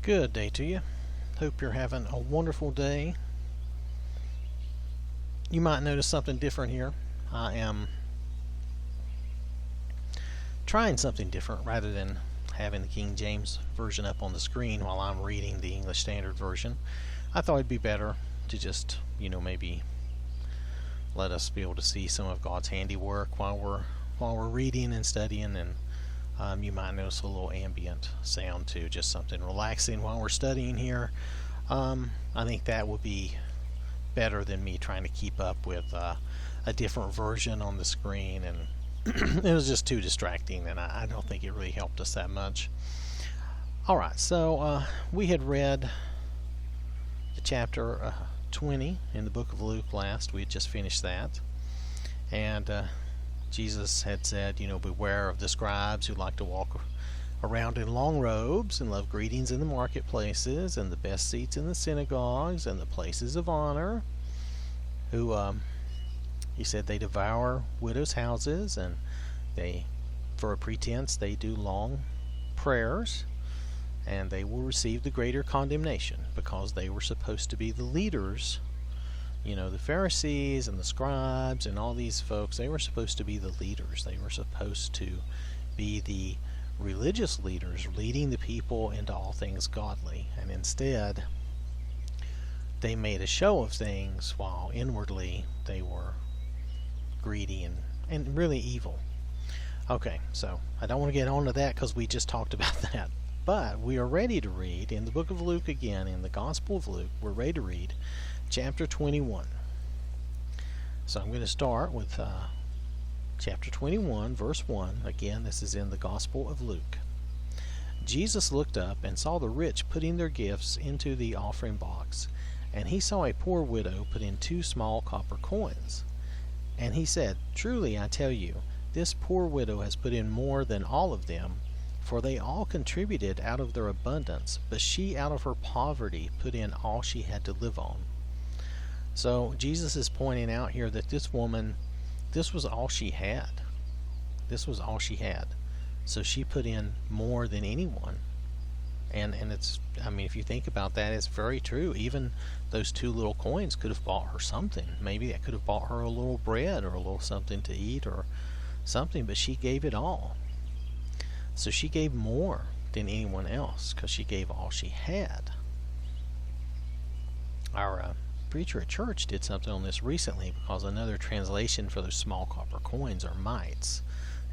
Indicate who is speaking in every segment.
Speaker 1: Good day to you. Hope you're having a wonderful day. You might notice something different here. I am trying something different rather than having the King James Version up on the screen while I'm reading the English Standard Version. I thought it'd be better to just, maybe let us be able to see some of God's handiwork while we're reading and studying, and you might notice a little ambient sound too, just something relaxing while we're studying here. I think that would be better than me trying to keep up with a different version on the screen, and it was just too distracting, and I don't think it really helped us that much. Alright, so we had read the chapter 20 in the book of Luke last. We had just finished that, and Jesus had said, beware of the scribes who like to walk around in long robes and love greetings in the marketplaces and the best seats in the synagogues and the places of honor, who he said they devour widows' houses, and for a pretense they do long prayers, and they will receive the greater condemnation because they were supposed to be the leaders. The Pharisees and the scribes and all these folks, they were supposed to be the leaders. They were supposed to be the religious leaders, leading the people into all things godly. And instead, they made a show of things while inwardly they were greedy and really evil. Okay, so I don't want to get on to that because we just talked about that. But we are ready to read in the book of Luke again, in the Gospel of Luke. We're ready to read chapter 21. So I'm going to start with chapter 21, verse 1. Again, this is in the Gospel of Luke. Jesus looked up and saw the rich putting their gifts into the offering box, and he saw a poor widow put in 2 small copper coins. And he said, "Truly I tell you, this poor widow has put in more than all of them, for they all contributed out of their abundance, but she out of her poverty put in all she had to live on." So Jesus is pointing out here that this woman, this was all she had. This was all she had. So she put in more than anyone. And it's, if you think about that, it's very true. Even those 2 little coins could have bought her something. Maybe that could have bought her a little bread or a little something to eat or something, but she gave it all. So she gave more than anyone else because she gave all she had. Our preacher at church did something on this recently, because another translation for those small copper coins are mites,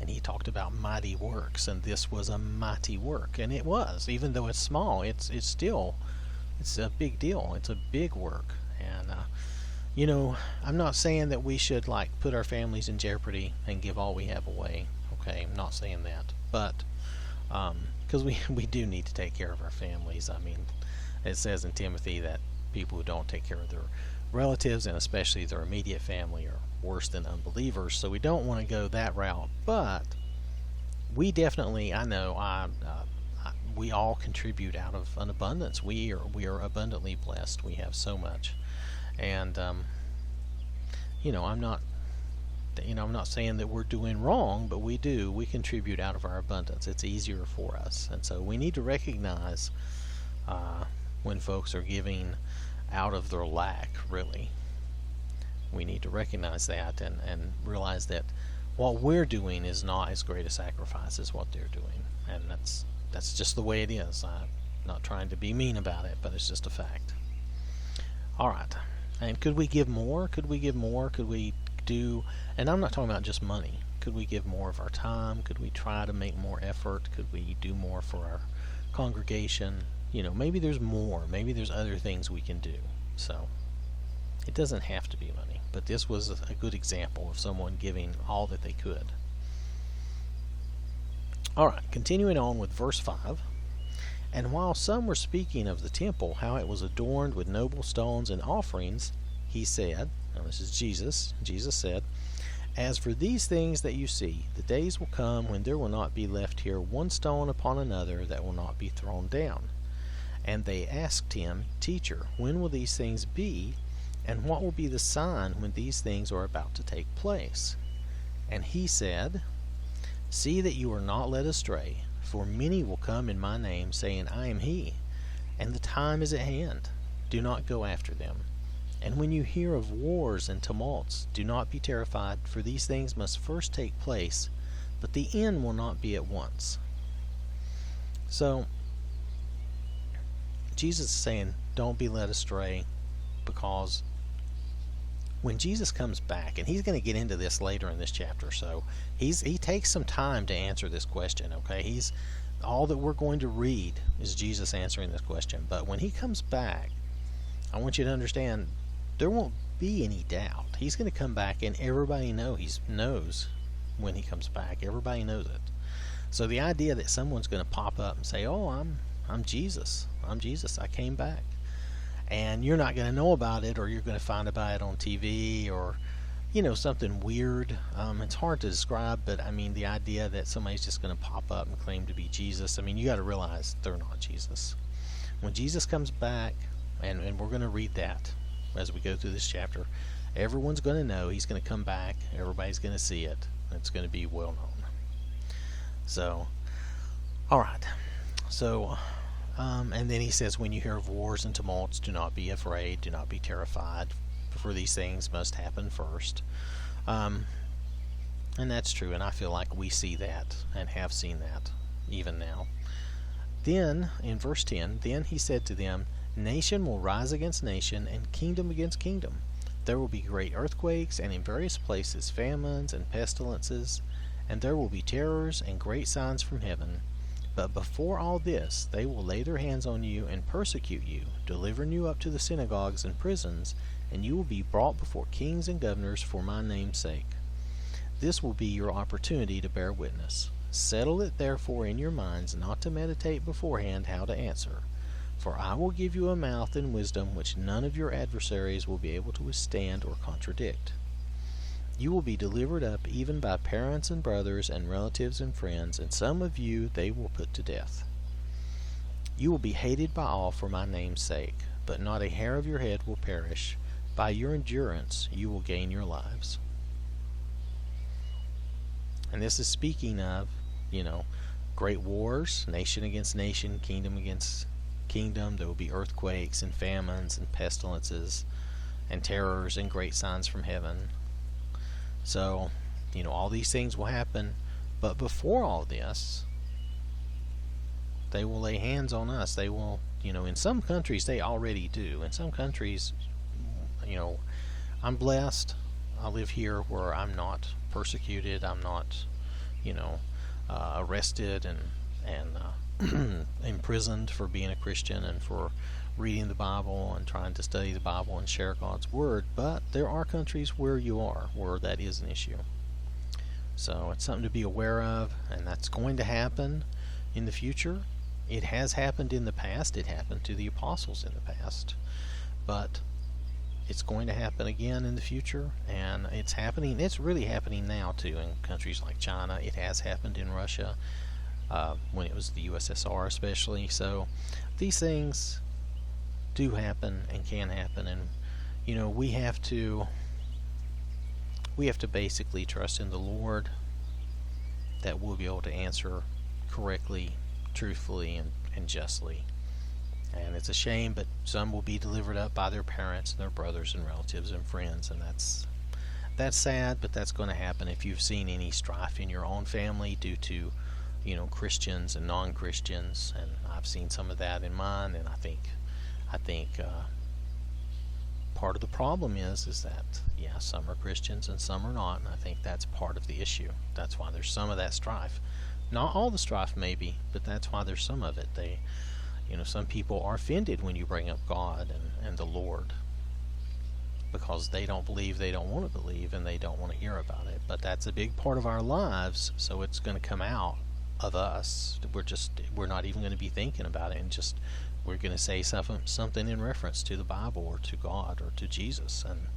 Speaker 1: and he talked about mighty works, and this was a mighty work, and it was. Even though it's small, it's a big deal. It's a big work. And I'm not saying that we should put our families in jeopardy and give all we have away. Okay, I'm not saying that, but because we do need to take care of our families. It says in Timothy that people who don't take care of their relatives, and especially their immediate family, are worse than unbelievers. So we don't want to go that route. But we definitely, we all contribute out of an abundance. We are abundantly blessed. We have so much, and I'm not saying that we're doing wrong, but we contribute out of our abundance. It's easier for us, and so we need to recognize when folks are giving out of their lack. Really, we need to recognize that and realize that what we're doing is not as great a sacrifice as what they're doing, and that's just the way it is. I'm not trying to be mean about it, but it's just a fact. Alright, and could we give more? Could we do, and I'm not talking about just money, could we give more of our time? Could we try to make more effort? Could we do more for our congregation? Maybe there's more. Maybe there's other things we can do. So it doesn't have to be money, but this was a good example of someone giving all that they could. Alright, continuing on with verse 5. And while some were speaking of the temple, how it was adorned with noble stones and offerings, he said, now this is Jesus said, "As for these things that you see, the days will come when there will not be left here one stone upon another that will not be thrown down." And they asked him, "Teacher, when will these things be? And what will be the sign when these things are about to take place?" And he said, "See that you are not led astray, for many will come in my name, saying, I am he, time is at hand. Do not go after them. And when you hear of wars and tumults, do not be terrified, for these things must first take place, but the end will not be at once. So, Jesus is saying, don't be led astray, because when Jesus comes back, and he's going to get into this later in this chapter, so he takes some time to answer this question, okay? All that we're going to read is Jesus answering this question. But when he comes back, I want you to understand, there won't be any doubt. He's going to come back, and everybody knows when he comes back. Everybody knows it. So the idea that someone's going to pop up and say, "Oh, I'm Jesus. I'm Jesus. I came back," and you're not going to know about it, or you're going to find about it on TV, or something weird. It's hard to describe, but I mean, the idea that somebody's just going to pop up and claim to be Jesus, I mean, you got to realize they're not Jesus. When Jesus comes back, and we're going to read that as we go through this chapter, everyone's going to know he's going to come back. Everybody's going to see it. It's going to be well known. So, all right. So, and then he says, when you hear of wars and tumults, do not be afraid, do not be terrified, for these things must happen first. And that's true, and I feel like we see that and have seen that even now. Then, in verse 10, then he said to them, nation will rise against nation, and kingdom against kingdom. There will be great earthquakes, and in various places famines and pestilences, and there will be terrors and great signs from heaven. But before all this, they will lay their hands on you and persecute you, delivering you up to the synagogues and prisons, and you will be brought before kings and governors for my name's sake. This will be your opportunity to bear witness. Settle it therefore in your minds not to meditate beforehand how to answer. For I will give you a mouth and wisdom which none of your adversaries will be able to withstand or contradict. You will be delivered up even by parents and brothers and relatives and friends, and some of you they will put to death. You will be hated by all for my name's sake, but not a hair of your head will perish. By your endurance you will gain your lives. And this is speaking of, great wars, nation against nation, kingdom against kingdom. There will be earthquakes and famines and pestilences and terrors and great signs from heaven. So, all these things will happen, but before all this, they will lay hands on us. They will, in some countries they already do. In some countries, I'm blessed. I live here where I'm not persecuted. I'm not, arrested and imprisoned for being a Christian and for reading the Bible and trying to study the Bible and share God's Word. But there are countries where that is an issue. So it's something to be aware of, and that's going to happen in the future. It has happened in the past. It happened to the apostles in the past. But it's going to happen again in the future, and it's happening. It's really happening now too in countries like China. It has happened in Russia when it was the USSR especially. So these things do happen and can happen, and we have to basically trust in the Lord that we'll be able to answer correctly, truthfully, and justly. And it's a shame, but some will be delivered up by their parents and their brothers and relatives and friends, and that's sad, but that's going to happen. If you've seen any strife in your own family due to Christians and non-Christians, and I've seen some of that in mine, and I think part of the problem is that some are Christians and some are not, and I think that's part of the issue. That's why there's some of that strife. Not all the strife maybe, but that's why there's some of it. Some people are offended when you bring up God and the Lord, because they don't believe, they don't want to believe, and they don't want to hear about it. But that's a big part of our lives, so it's going to come out of us. We're not even going to be thinking about it, and just we're going to say something in reference to the Bible or to God or to Jesus, and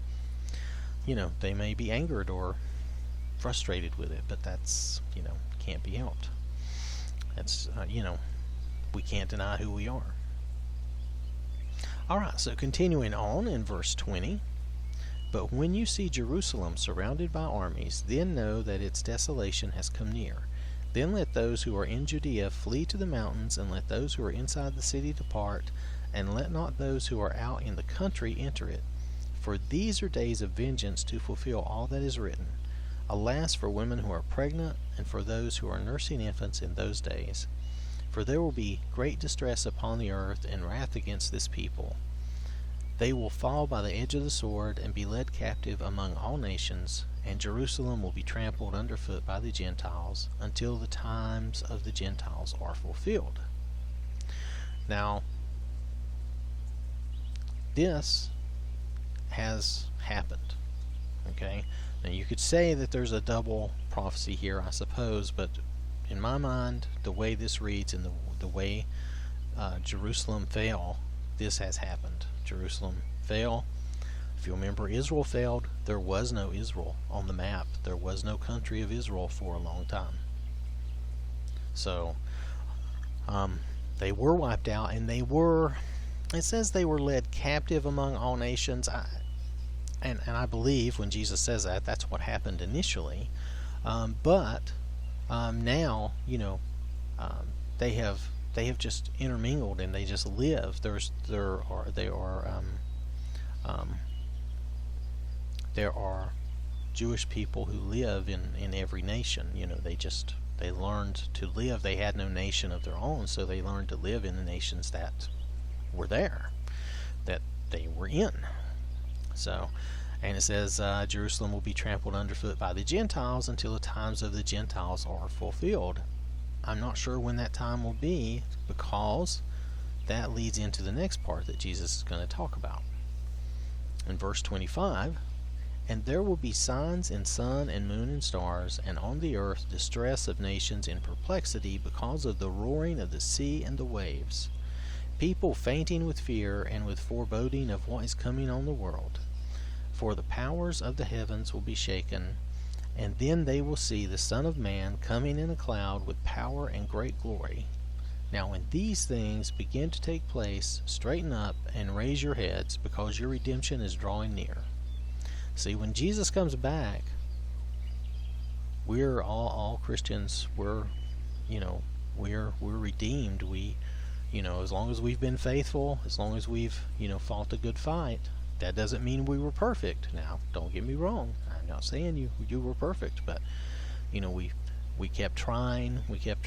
Speaker 1: they may be angered or frustrated with it, but that's can't be helped. That's we can't deny who we are. Alright, so continuing on in verse 20. But when you see Jerusalem surrounded by armies, then know that its desolation has come near. Then let those who are in Judea flee to the mountains, and let those who are inside the city depart. and let not those who are out in the country enter it. For these are days of vengeance to fulfill all that is written. Alas for women who are pregnant, and for those who are nursing infants in those days. For there will be great distress upon the earth, and wrath against this people. They will fall by the edge of the sword, and be led captive among all nations, and Jerusalem will be trampled underfoot by the Gentiles, until the times of the Gentiles are fulfilled. Now, this has happened. Okay? Now you could say that there's a double prophecy here, I suppose, but in my mind, the way this reads and the way Jerusalem fell, this has happened. Jerusalem fell. If you remember, Israel failed. There was no Israel on the map. There was no country of Israel for a long time. So they were wiped out, and it says they were led captive among all nations. And I believe when Jesus says that, that's what happened initially. But now, they have just intermingled, and they just live. There are Jewish people who live in every nation. They learned to live. They had no nation of their own, so they learned to live in the nations that were there, that they were in. So, and it says Jerusalem will be trampled underfoot by the Gentiles until the times of the Gentiles are fulfilled. I'm not sure when that time will be, because that leads into the next part that Jesus is going to talk about. In verse 25, and there will be signs in sun and moon and stars, and on the earth distress of nations in perplexity because of the roaring of the sea and the waves, people fainting with fear and with foreboding of what is coming on the world. For the powers of the heavens will be shaken, and then they will see the Son of Man coming in a cloud with power and great glory. Now when these things begin to take place, straighten up and raise your heads, because your redemption is drawing near. See, when Jesus comes back, we're all Christians. We're redeemed. As long as we've been faithful, as long as we've fought the good fight. That doesn't mean we were perfect. Now, don't get me wrong. I'm not saying you were perfect, but we kept trying, we kept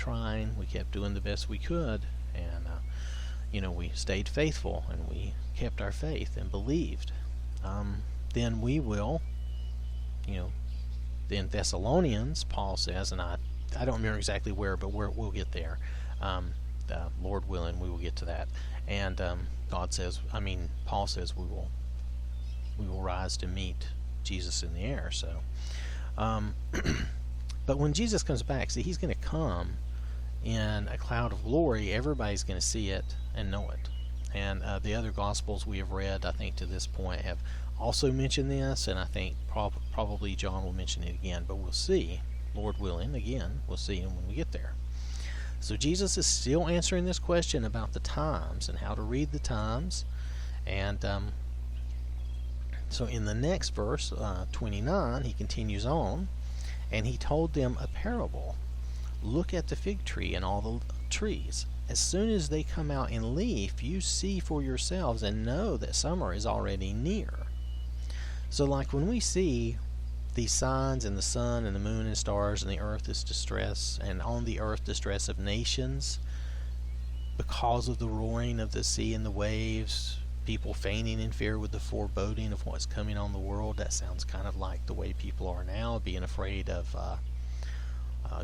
Speaker 1: doing the best we could, and we stayed faithful, and we kept our faith and believed. Then we will, in Thessalonians, Paul says, and I don't remember exactly where, but we'll get there. Lord willing, we will get to that. And Paul says we will rise to meet Jesus in the air. So, but when Jesus comes back, see, he's going to come in a cloud of glory. Everybody's going to see it and know it. And the other Gospels we have read, I think, to this point have also mentioned this, and I think probably John will mention it again. But we'll see, Lord willing, again, we'll see him when we get there. So Jesus is still answering this question about the times and how to read the times. And so in the next verse, 29, he continues on, and he told them a parable. Look at the fig tree and all the trees. As soon as they come out in leaf, you see for yourselves and know that summer is already near. So like when we see these signs in the sun and the moon and stars, and the earth is distress, and on the earth distress of nations because of the roaring of the sea and the waves, people fainting in fear with the foreboding of what's coming on the world. That sounds kind of like the way people are now, being afraid of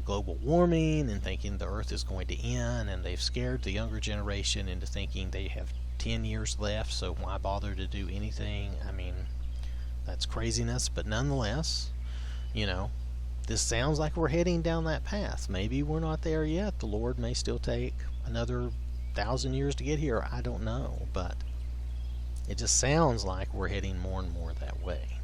Speaker 1: global warming and thinking the earth is going to end, and they've scared the younger generation into thinking they have 10 years left, so why bother to do anything? I mean, that's craziness, but nonetheless, this sounds like we're heading down that path. Maybe we're not there yet. The Lord may still take another 1,000 years to get here. I don't know, but it just sounds like we're heading more and more that way.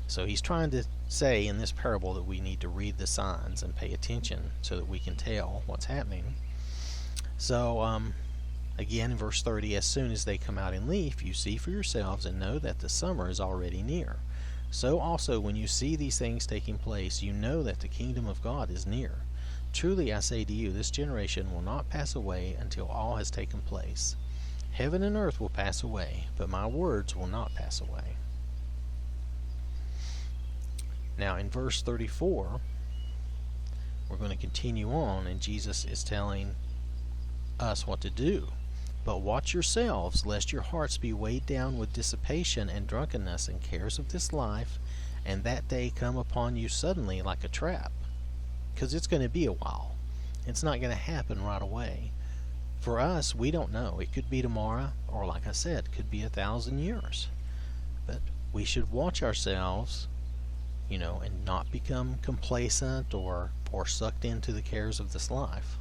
Speaker 1: So he's trying to say in this parable that we need to read the signs and pay attention so that we can tell what's happening. So, again, in verse 30, as soon as they come out in leaf, you see for yourselves and know that the summer is already near. So also, when you see these things taking place, you know that the kingdom of God is near. Truly I say to you, this generation will not pass away until all has taken place. Heaven and earth will pass away, but my words will not pass away. Now in verse 34, we're going to continue on, and Jesus is telling us what to do. But watch yourselves, lest your hearts be weighed down with dissipation and drunkenness and cares of this life, and that day come upon you suddenly like a trap. Because it's going to be a while. It's not going to happen right away. For us, we don't know. It could be tomorrow, or like I said, it could be 1,000 years. But we should watch ourselves, and not become complacent or sucked into the cares of this life.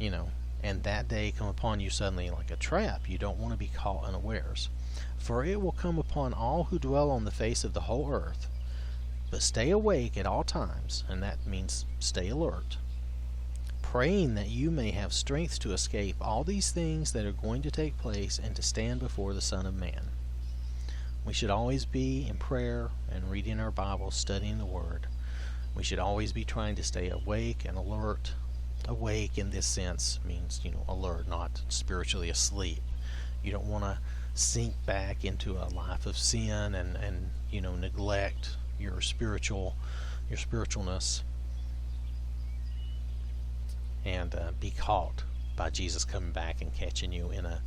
Speaker 1: And that day come upon you suddenly like a trap. You don't want to be caught unawares. For it will come upon all who dwell on the face of the whole earth. But stay awake at all times, and that means stay alert, praying that you may have strength to escape all these things that are going to take place and to stand before the Son of Man. We should always be in prayer and reading our Bible, studying the Word. We should always be trying to stay awake and alert. Awake in this sense means, alert, not spiritually asleep. You don't want to sink back into a life of sin and neglect your spiritualness and be caught by Jesus coming back and catching you in a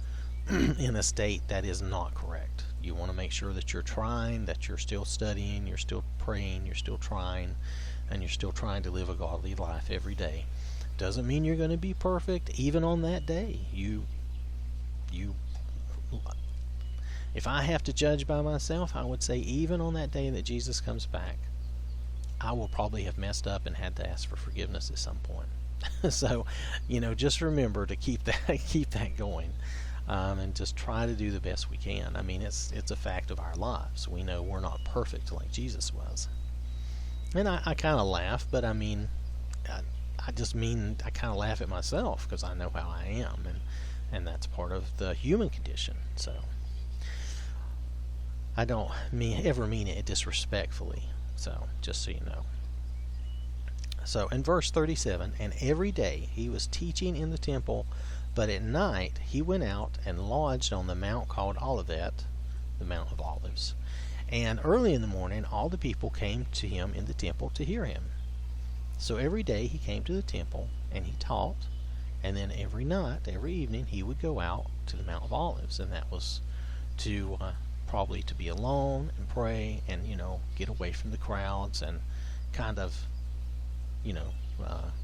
Speaker 1: in a state that is not correct. You want to make sure that you're trying, that you're still studying, you're still praying, you're still trying, and you're still trying to live a godly life every day. Doesn't mean you're going to be perfect even on that day. If I have to judge by myself, I would say even on that day that Jesus comes back, I will probably have messed up and had to ask for forgiveness at some point. So, just remember to keep that going, and just try to do the best we can. I mean, it's a fact of our lives. We know we're not perfect like Jesus was. And I kind of laugh, but I mean, I just mean I kind of laugh at myself because I know how I am, and that's part of the human condition. So I don't ever mean it disrespectfully. So just so you know. So in verse 37, and every day he was teaching in the temple, but at night he went out and lodged on the mount called Olivet, the Mount of Olives. And early in the morning all the people came to him in the temple to hear him. So every day he came to the temple and he taught, and then every night, every evening, he would go out to the Mount of Olives, and that was to probably to be alone and pray and get away from the crowds and kind of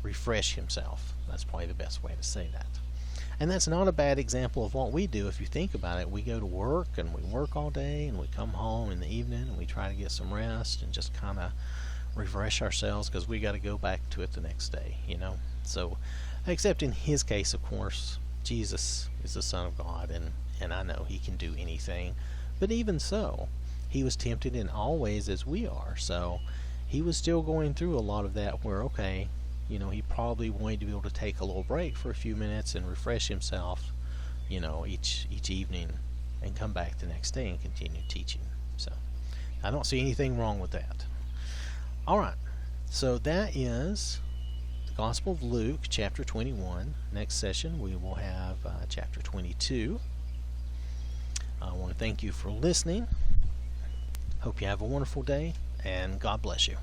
Speaker 1: refresh himself. That's probably the best way to say that. And that's not a bad example of what we do. If you think about it, we go to work and we work all day and we come home in the evening and we try to get some rest and just kind of refresh ourselves because we got to go back to it the next day, So, except in his case, of course, Jesus is the Son of God, and I know he can do anything. But even so, he was tempted in all ways as we are. So he was still going through a lot of that where, okay, he probably wanted to be able to take a little break for a few minutes and refresh himself, each evening and come back the next day and continue teaching. So I don't see anything wrong with that. All right, so that is the Gospel of Luke, chapter 21. Next session we will have chapter 22. I want to thank you for listening. Hope you have a wonderful day, and God bless you.